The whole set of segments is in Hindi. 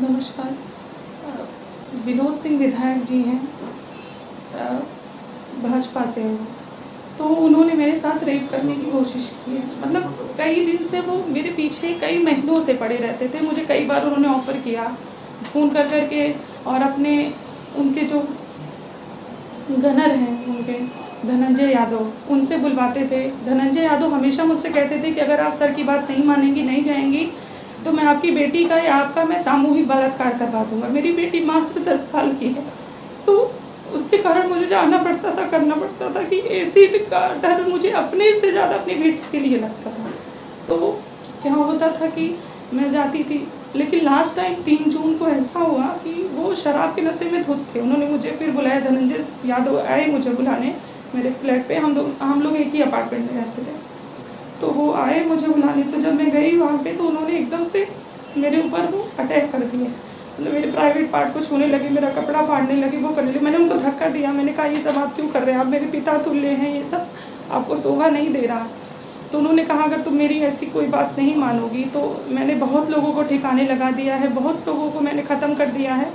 नमस्कार। विनोद सिंह विधायक जी हैं, भाजपा से हैं। तो उन्होंने मेरे साथ रेप करने की कोशिश की है। मतलब कई दिन से वो मेरे पीछे कई महीनों से पड़े रहते थे। मुझे कई बार उन्होंने ऑफ़र किया फ़ोन कर कर के, और अपने उनके जो गनर हैं उनके धनंजय यादव, उनसे बुलवाते थे। धनंजय यादव हमेशा मुझसे कहते थे कि अगर आप सर की बात नहीं मानेंगी, नहीं जाएंगी, तो मैं आपकी बेटी का या आपका मैं सामूहिक बलात्कार करवा दूंगा। मेरी बेटी मात्र 10 साल की है, तो उसके कारण मुझे जाना पड़ता था, करना पड़ता था कि एसिड का डर मुझे अपने से ज़्यादा अपनी बेटी के लिए लगता था। तो क्या होता था कि मैं जाती थी, लेकिन लास्ट टाइम 3 जून को ऐसा हुआ कि वो शराब के नशे में धुत थे। उन्होंने मुझे फिर बुलाया, धनंजय यादव आए मुझे बुलाने मेरे फ्लैट पे। हम लोग एक ही अपार्टमेंट में रहते थे। तो वो आए मुझे बुलाने, तो जब मैं गई वहाँ पे तो उन्होंने एकदम से मेरे ऊपर वो अटैक कर दिया। मतलब मेरे प्राइवेट पार्ट को छूने लगे, मेरा कपड़ा फाड़ने लगे, वो करने लगे। मैंने उनको धक्का दिया, मैंने कहा ये सब आप क्यों कर रहे हैं, आप मेरे पिता तुल्य हैं, ये सब आपको शोभा नहीं दे रहा। तो उन्होंने कहा अगर तुम मेरी ऐसी कोई बात नहीं मानोगी तो मैंने बहुत लोगों को ठिकाने लगा दिया है, बहुत लोगों को मैंने ख़त्म कर दिया है।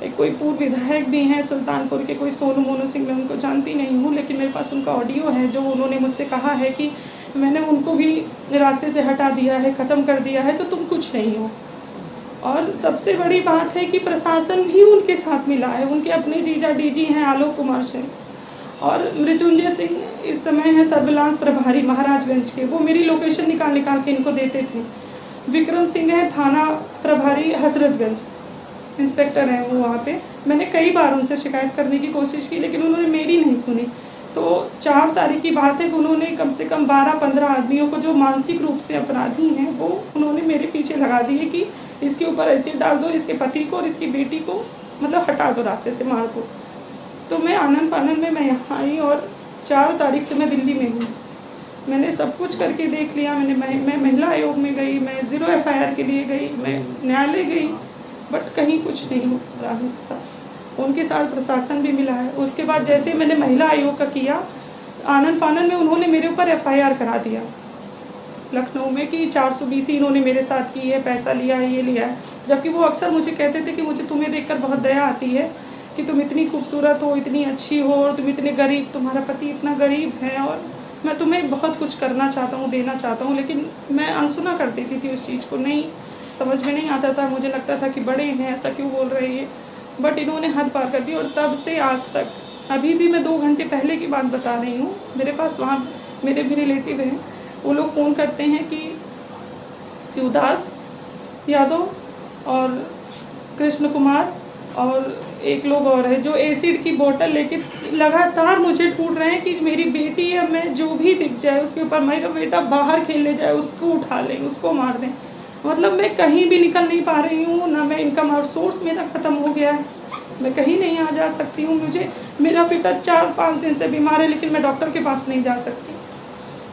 एक कोई पूर्व विधायक भी हैं सुल्तानपुर के, कोई सोनू मोनू सिंह, मैं उनको जानती नहीं हूँ, लेकिन मेरे पास उनका ऑडियो है जो उन्होंने मुझसे कहा है कि मैंने उनको भी रास्ते से हटा दिया है, ख़त्म कर दिया है, तो तुम कुछ नहीं हो। और सबसे बड़ी बात है कि प्रशासन भी उनके साथ मिला है। उनके अपने जीजा डीजी हैं आलोक कुमार सिंह, और मृत्युंजय सिंह इस समय है सर्विलांस प्रभारी महाराजगंज के, वो मेरी लोकेशन निकाल निकाल के इनको देते थे। विक्रम सिंह है थाना प्रभारी हजरतगंज, इंस्पेक्टर हैं वो वहाँ पे। मैंने कई बार उनसे शिकायत करने की कोशिश की, लेकिन उन्होंने मेरी नहीं सुनी। तो 4 तारीख की बात है कि उन्होंने कम से कम 12-15 आदमियों को जो मानसिक रूप से अपराधी हैं वो उन्होंने मेरे पीछे लगा दिए कि इसके ऊपर एसिड डाल दो, इसके पति को और इसकी बेटी को मतलब हटा दो, रास्ते से मार दो। तो मैं आनन फानन में मैं यहाँ आई, और 4 तारीख से मैं दिल्ली में हूँ। मैंने सब कुछ करके देख लिया। मैं महिला आयोग में गई, मैं 0 FIR के लिए गई, मैं न्यायालय गई, बट कहीं कुछ नहीं हो रहा मेरे साथ। उनके साथ प्रशासन भी मिला है। उसके बाद जैसे मैंने महिला आयोग का किया, आनन फानन में उन्होंने मेरे ऊपर FIR करा दिया लखनऊ में कि 420 इन्होंने मेरे साथ की है, पैसा लिया है, ये लिया है। जबकि वो अक्सर मुझे कहते थे कि मुझे तुम्हें देखकर बहुत दया आती है कि तुम इतनी खूबसूरत हो, इतनी अच्छी हो, और तुम इतने गरीब, तुम्हारा पति इतना गरीब है, और मैं तुम्हें बहुत कुछ करना चाहता हूँ, देना चाहता हूँ। लेकिन मैं अनसुना कर देती थी उस चीज़ को, नहीं समझ में नहीं आता था। मुझे लगता था कि बड़े हैं, ऐसा क्यों बोल रहे हैं, बट इन्होंने हद पार कर दी। और तब से आज तक, अभी भी मैं 2 घंटे पहले की बात बता रही हूँ, मेरे पास वहाँ मेरे भी रिलेटिव हैं, वो लोग फ़ोन करते हैं कि शिवदास यादव और कृष्ण कुमार और एक लोग और है जो एसिड की बोतल लेके लगातार मुझे ढूंढ रहे हैं कि मेरी बेटी है, मैं जो भी दिख जाए उसके ऊपर, मेरा बेटा बाहर खेलने जाए उसको उठा लें, उसको मार दें। मतलब मैं कहीं भी निकल नहीं पा रही हूँ, ना मैं इनकम सोर्स मेरा ख़त्म हो गया है, मैं कहीं नहीं आ जा सकती हूँ। मुझे, मेरा बेटा 4-5 दिन से बीमार है, लेकिन मैं डॉक्टर के पास नहीं जा सकती।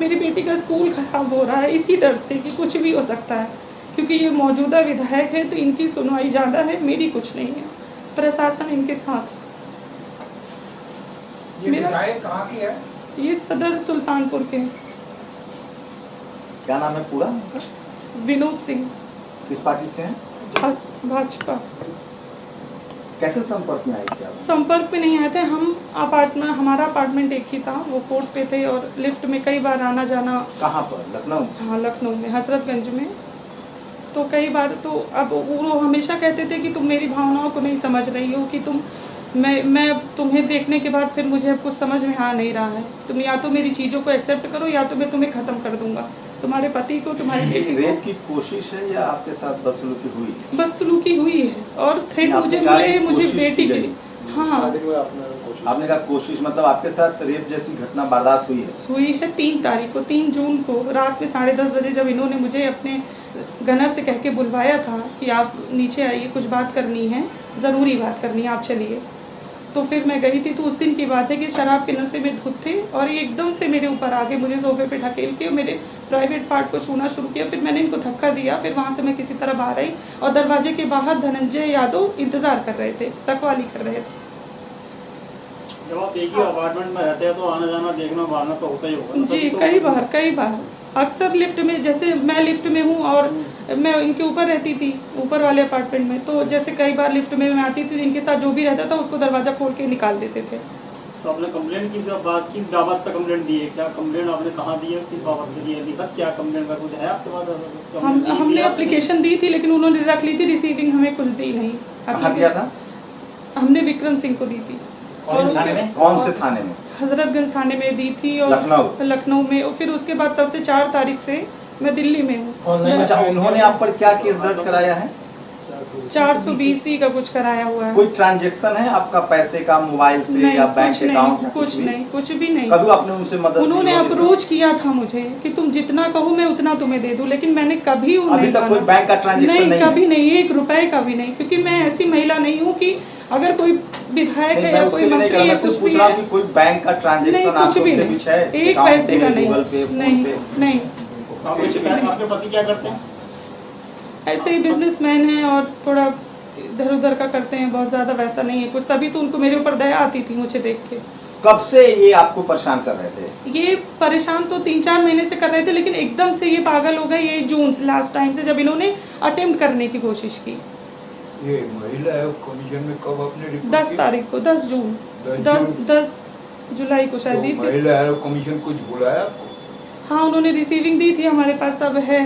मेरी बेटी का स्कूल ख़राब हो रहा है इसी डर से कि कुछ भी हो सकता है, क्योंकि ये मौजूदा विधायक है तो इनकी सुनवाई ज़्यादा है, मेरी कुछ नहीं है। प्रशासन इनके साथ। ये विधायक कहाँ की है? ये सदर सुल्तानपुर के। क्या नाम है पूरा? विनोद सिंह। किस पार्टी से हैं? भाजपा। कैसे संपर्क में आए थे आप? संपर्क में नहीं आए थे हम, हमारा अपार्टमेंट एक ही था, वो 4th पे थे, और लिफ्ट में कई बार आना जाना। कहाँ पर? लखनऊ? हाँ, लखनऊ में, हजरतगंज में। तो कई बार तो अब वो हमेशा कहते थे कि तुम मेरी भावनाओं को नहीं समझ रही हो, कि मैं तुम्हें देखने के बाद फिर मुझे अब कुछ समझ में आ नहीं रहा है, तुम या तो मेरी चीज़ों को एक्सेप्ट करो या तो मैं तुम्हें ख़त्म कर दूंगा, तुम्हारे पति को, तुम्हारी बेटी को। रेप की कोशिश है या आपके साथ बदसलूकी हुई? बदसलूकी हुई है, और थ्रेट मुझे मिले हैं, मुझे बेटी के। हाँ, आपने कहा कोशिश, मतलब आपके साथ रेप जैसी घटना वारदात हुई है? 3 तारीख को, 3 जून को रात में 10:30 बजे, जब इन्होंने मुझे अपने गनर से कह के बुलवाया था कि आप नीचे आइए, कुछ बात करनी है, ज़रूरी बात करनी है, आप चलिए। तो फिर मैं गई थी। तो उस दिन की बात है कि शराब के नशे में धुत थे, और ये एकदम से मेरे ऊपर आके मुझे सोफे पे ढकेल के मेरे प्राइवेट पार्ट को छूना शुरू किया। फिर मैंने इनको धक्का दिया, फिर वहाँ से मैं किसी तरह बाहर आई, और दरवाजे के बाहर धनंजय यादव इंतज़ार कर रहे थे, रखवाली कर रहे थे। जब आप एक ही अपार्टमेंट में रहते हैं तो आना जाना, देखना मारना तो होता ही होगा। जी, कई बार। अक्सर लिफ्ट में, जैसे मैं लिफ्ट में हूँ और मैं इनके ऊपर रहती थी, ऊपर वाले अपार्टमेंट में, तो जैसे कई बार लिफ्ट में मैं आती थी, इनके साथ जो भी रहता था उसको दरवाज़ा खोल के निकाल देते थे। तो आपने कंप्लेंट किस बाबत पर कंप्लेंट दी है? क्या कंप्लेंट आपने कहाँ दी है, किस बाबत पे दी है? लिखत क्या कंप्लेंट का कुछ है आपके पास? हमने एप्लीकेशन दी थी, लेकिन उन्होंने रख ली थी, रिसीविंग हमें कुछ दी नहीं। कहाँ दिया था? हमने विक्रम सिंह को दी थी। कौन से थाने में? हजरतगंज थाने में दी थी और लखनऊ में, और फिर उसके बाद तब से 4 तारीख से मैं दिल्ली में हूँ। अच्छा, उन्होंने आप पर क्या केस दर्ज कराया है? 420 का कुछ कराया हुआ है। कोई ट्रांजैक्शन है आपका पैसे का, मोबाइल से नहीं, या बैंक अकाउंट? कुछ नहीं, कुछ भी नहीं। कभी आपने उनसे मदद? उन्होंने अप्रोच किया था मुझे कि तुम जितना कहो मैं उतना तुम्हें दे दूं, लेकिन मैंने कभी अभी तक कोई बैंक का ट्रांजैक्शन नहीं? कभी नहीं, 1 रुपए का भी नहीं, क्योंकि मैं ऐसी महिला नहीं हूँ कि अगर कोई विधायक है या कोई मंत्री है कुछ भी है, कोई बैंक का ट्रांजैक्शन कुछ भी नहीं, एक पैसे का नहीं। नहीं। आपके पति क्या करते हैं? ऐसे ही बिजनेसमैन हैं और थोड़ा इधर उधर का करते हैं, बहुत ज़्यादा वैसा नहीं है कुछ, तभी तो उनको मेरे ऊपर दया आती थी मुझे देख के। कब से ये आपको परेशान कर रहे थे? ये परेशान तो 3-4 महीने से कर रहे थे, लेकिन एकदम से ये पागल हो गए ये जून लास्ट टाइम से, जब इन्होंने अटेम्प्ट करने की कोशिश की। ये महिला कमीशन में कब आपने रिपोर्ट 10 तारीख को, 10 जून, 10 जुलाई को शायद दी थी। महिला कमीशन कुछ बुलाया आपको? हाँ, उन्होंने रिसीविंग दी थी, हमारे पास सब है।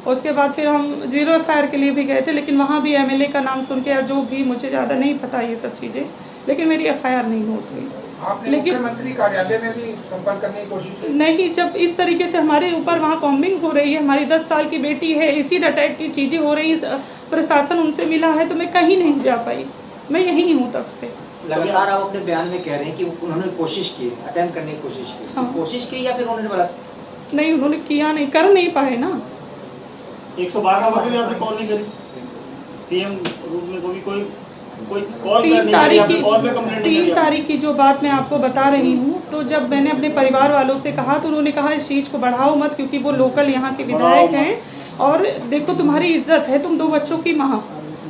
उसके बाद फिर हम 0 FIR के लिए भी गए थे, लेकिन वहाँ भी MLA का नाम सुन के, या जो भी, मुझे ज़्यादा नहीं पता ये सब चीज़ें, लेकिन मेरी FIR नहीं नोट हुई। आपने लेकिन मुख्यमंत्री कार्यालय में भी संपर्क करने की कोशिश की? नहीं, जब इस तरीके से हमारे ऊपर वहाँ कॉम्बिंग हो रही है, हमारी 10 साल की बेटी है, एसिड अटैक की चीज़ें हो रही है, प्रशासन उनसे मिला है, तो मैं कहीं नहीं जा पाई, मैं यहीं हूँ तब से। लगातार आप अपने बयान में कह रहे हैं कि उन्होंने कोशिश की, अटेम्प्ट करने की कोशिश की। हाँ। कोशिश की या फिर उन्होंने बोला? नहीं, उन्होंने किया नहीं, कर नहीं पाए ना। 112 का भी आपने कॉल नहीं करी? सीएम रूप में कोई कॉल 3 तारीख की जो बात मैं आपको बता रही हूँ, तो जब मैंने अपने परिवार वालों से कहा तो उन्होंने कहा इस चीज़ को बढ़ाओ मत, क्योंकि वो लोकल यहाँ के विधायक हैं, और देखो तुम्हारी इज्जत है, तुम 2 बच्चों की माँ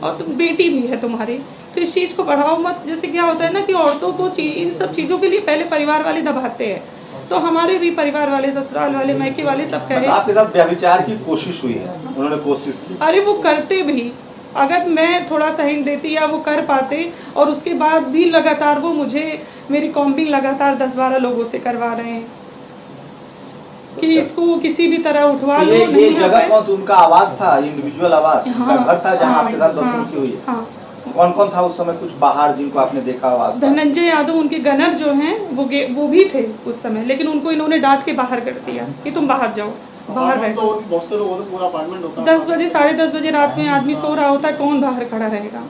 और तुम बेटी भी है तुम्हारी, तो इस चीज़ को बढ़ाओ मत। जैसे क्या होता है ना कि औरतों को इन सब चीज़ों के लिए पहले परिवार वाले दबाते हैं, तो हमारे भी परिवार वाले, ससुराल वाले, मायके वाले सब कहे। आपके साथ व्यभिचार की कोशिश हुई है? उन्होंने कोशिश की? अरे वो करते भी, अगर मैं थोड़ा सा हिंट देती या वो कर पाते, और उसके बाद भी लगातार वो मुझे, मेरी कॉम्बिंग लगातार 10-12 लोगों से करवा रहे हैं कि इसको किसी भी तरह उठवा लो। ये जगह कौन सा उनका आवास था? इंडिविजुअल आवास? हाँ, घर था जहाँ आपके साथ हाँ, बदसलूकी हुई है? हाँ। कौन कौन था उस समय कुछ बाहर जिनको आपने देखा आवास? धनंजय यादव उनके गनर जो हैं वो भी थे उस समय, लेकिन उनको इन्होंने डांट के बाहर कर दिया कि तुम बाहर जाओ, बाहर बैठो। तो बहुत से लोगों का पूरा अपार्टमेंट होता है। 10 बजे 10:30 बजे रात में आदमी सो रहा होता है, कौन बाहर खड़ा रहेगा?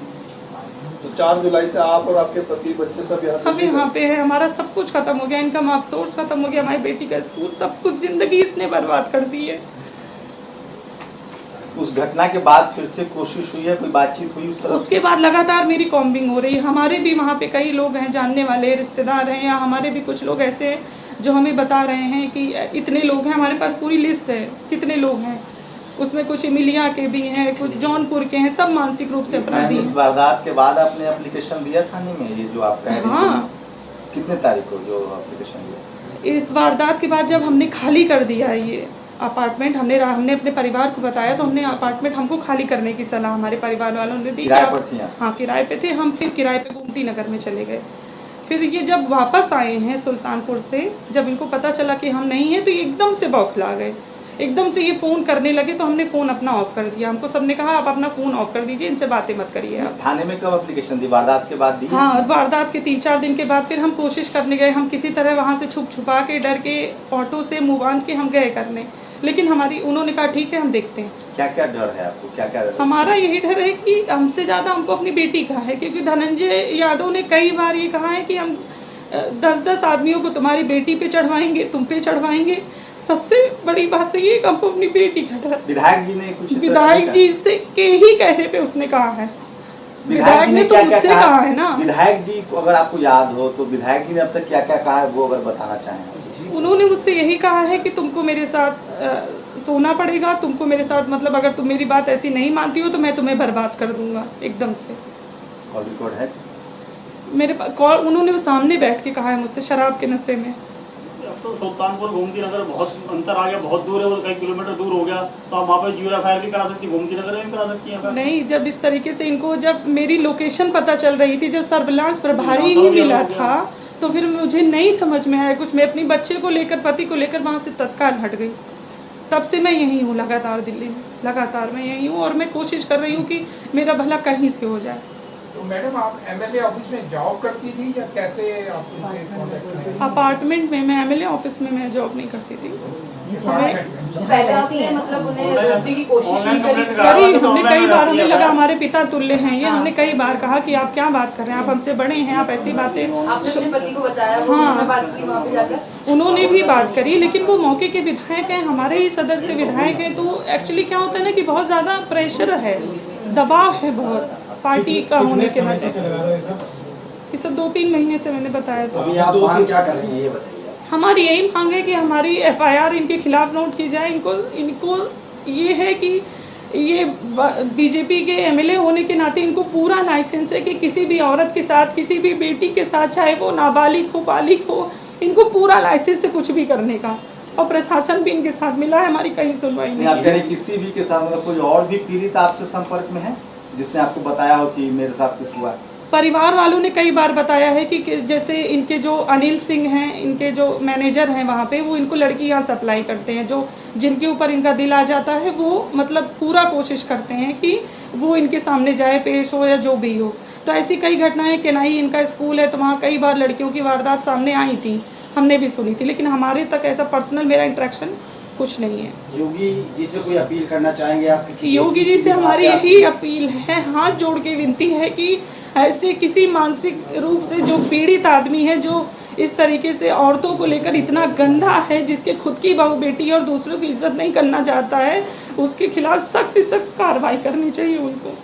तो 4 जुलाई से आप और आपके पति बच्चे सब यहाँ पे है। हमारा सब कुछ खत्म हो गया, इनकम ऑफ सोर्स खत्म हो गया, हमारी बेटी का स्कूल, सब कुछ जिंदगी इसने बर्बाद कर दी है। उस घटना के बाद फिर से कोशिश हुई है, कोई बातचीत हुई उस तरफ? उसके बाद लगातार मेरी कॉम्बिंग हो रही है। हमारे भी वहाँ पे कई लोग हैं, जानने वाले रिश्तेदार हैं, या हमारे भी कुछ लोग ऐसे हैं जो हमें बता रहे हैं कि इतने लोग हैं, हमारे पास पूरी लिस्ट है जितने लोग हैं, उसमें कुछ इमिलिया के भी हैं, कुछ जौनपुर के हैं, सब मानसिक रूप से अपराधी इस हैं। वारदात के बाद आपने एप्लीकेशन दिया थाने में, ये जो आप कह रहे हैं? हाँ। कितने तारीख को जो एप्लीकेशन दिया? इस वारदात के बाद जब हमने खाली कर दिया ये अपार्टमेंट, हमने अपने परिवार को बताया, तो हमने अपार्टमेंट हमको खाली करने की सलाह हमारे परिवार वालों ने दी। किराए पर थी आप? हाँ, किराए पे थे हम। फिर किराए पे गोमती नगर में चले गए। फिर ये जब वापस आए हैं सुल्तानपुर से, जब इनको पता चला कि हम नहीं हैं, तो ये एकदम से बौखला गए, एकदम से ये फ़ोन करने लगे, तो हमने फ़ोन अपना ऑफ़ कर दिया। हमको सबने कहा आप अपना फ़ोन ऑफ़ कर दीजिए, इनसे बातें मत करिए आप। थाने में कब एप्लीकेशन दी? वारदात के बाद दी? हाँ, वारदात के 3-4 दिन के बाद फिर हम कोशिश करने गए, हम किसी तरह वहाँ से छुपा के, डर के, ऑटो से मुँह बांध के हम गए करने, लेकिन उन्होंने कहा ठीक है हम देखते हैं। क्या क्या डर है आपको? क्या क्या? हमारा यही डर है कि हमसे ज़्यादा हमको अपनी बेटी का है, क्योंकि धनंजय यादव ने कई बार ये कहा है कि हम 10-10 आदमियों को तुम्हारी बेटी पे चढ़वाएंगे, तुम पे चढ़वाएंगे। सबसे बड़ी बात तो ये कि हमको अपनी बेटी का डर। विधायक जी ने कुछ? विधायक जी से के ही कहने पे उसने कहा है, विधायक ने तो मुझसे कहा है ना। विधायक जी को अगर आपको याद हो तो विधायक जी ने अब तक क्या क्या कहा है, वो अगर बताना चाहें? उन्होंने मुझसे यही कहा है कि तुमको मेरे साथ सोना पड़ेगा, तुमको मेरे साथ, मतलब अगर तुम मेरी बात ऐसी नहीं मानती हो तो मैं तुम्हें बर्बाद कर दूंगा एकदम से। कॉल रिकॉर्ड है मेरे पास कॉल, उन्होंने वो सामने बैठ के कहा है मुझसे, शराब के नशे में। तो सुल्तानपुर गोमती नगर बहुत अंतर आ गया, बहुत दूर है, वो कई किलोमीटर दूर हो गया, तो आप वहाँ पर GFIR भी करा सकती, गोमती नगर में भी करा सकती हैं। नहीं, जब इस तरीके से इनको जब मेरी लोकेशन पता चल रही थी, जब सर्विलांस प्रभारी ही मिला था, तो फिर मुझे नहीं समझ में आया कुछ। मैं अपनी बच्चे को लेकर, पति को लेकर वहाँ से तत्काल हट गई। तब से मैं यहीं हूँ, लगातार दिल्ली में, लगातार मैं यहीं हूँ, और मैं कोशिश कर रही हूँ कि मेरा भला कहीं से हो जाए। तो मैडम आप MLA ऑफिस में जॉब करती थी या कैसे आप उनके कांटेक्ट में? अपार्टमेंट में, मैं MLA ऑफिस में मैं जॉब नहीं करती थी। अपार्टमेंट में? पहले आपने मतलब उन्हें रोकने की कोशिश नहीं करी? करी हमने कई बार, हमें लगा हमारे पिता तुल्य हैं ये, हमने कई बार कहा कि आप क्या बात कर रहे हैं, आप हमसे बड़े हैं, आप ऐसी बातें। आपने अपने पति को बताया, वो हाँ। उन्होंने बात की वहाँ पे जाकर? उन्होंने भी बात करी, लेकिन वो मौके के विधायक हैं, हमारे ही सदर से विधायक हैं, तो एक्चुअली क्या होता है ना कि बहुत ज़्यादा प्रेशर है, दबाव है बहुत पार्टी का होने के नाते। ये सब 2-3 महीने से मैंने बताया। तो अभी आप मांग क्या कर रही हैं ये बताइए। हमारी यही मांग है कि हमारी FIR इनके खिलाफ नोट की जाए। इनको ये है कि ये बीजेपी के MLA होने के नाते इनको पूरा लाइसेंस है कि किसी भी औरत के साथ, किसी भी बेटी के साथ, चाहे वो नाबालिग हो बालिग हो, इनको पूरा लाइसेंस है कुछ भी करने का, और प्रशासन भी इनके साथ मिला है, हमारी कहीं सुनवाई नहीं, आप नहीं कह है। रहे किसी भी के साथ, मतलब कोई और भी पीड़ित आपसे संपर्क में है जिसने आपको बताया हो कि मेरे साथ कुछ हुआ? परिवार वालों ने कई बार बताया है कि जैसे इनके जो अनिल सिंह हैं, इनके जो मैनेजर हैं वहाँ पे, वो इनको लड़की यहाँ सप्लाई करते हैं, जो जिनके ऊपर इनका दिल आ जाता है, वो मतलब पूरा कोशिश करते हैं कि वो इनके सामने जाए, पेश हो या जो भी हो। तो ऐसी कई घटनाएं, केनाई इनका स्कूल है, तो वहाँ कई बार लड़कियों की वारदात सामने आई थी, हमने भी सुनी थी, लेकिन हमारे तक ऐसा पर्सनल मेरा इंटरेक्शन कुछ नहीं है। योगी जी से कोई अपील करना चाहेंगे आप? योगी जी से हमारी यही अपील है, हाथ जोड़ के विनती है कि ऐसे किसी मानसिक रूप से जो पीड़ित आदमी है, जो इस तरीके से औरतों को लेकर इतना गंदा है, जिसके खुद की बहू बेटी और दूसरों की इज्जत नहीं करना चाहता है, उसके खिलाफ सख्त से सख्त कार्रवाई करनी चाहिए उनको।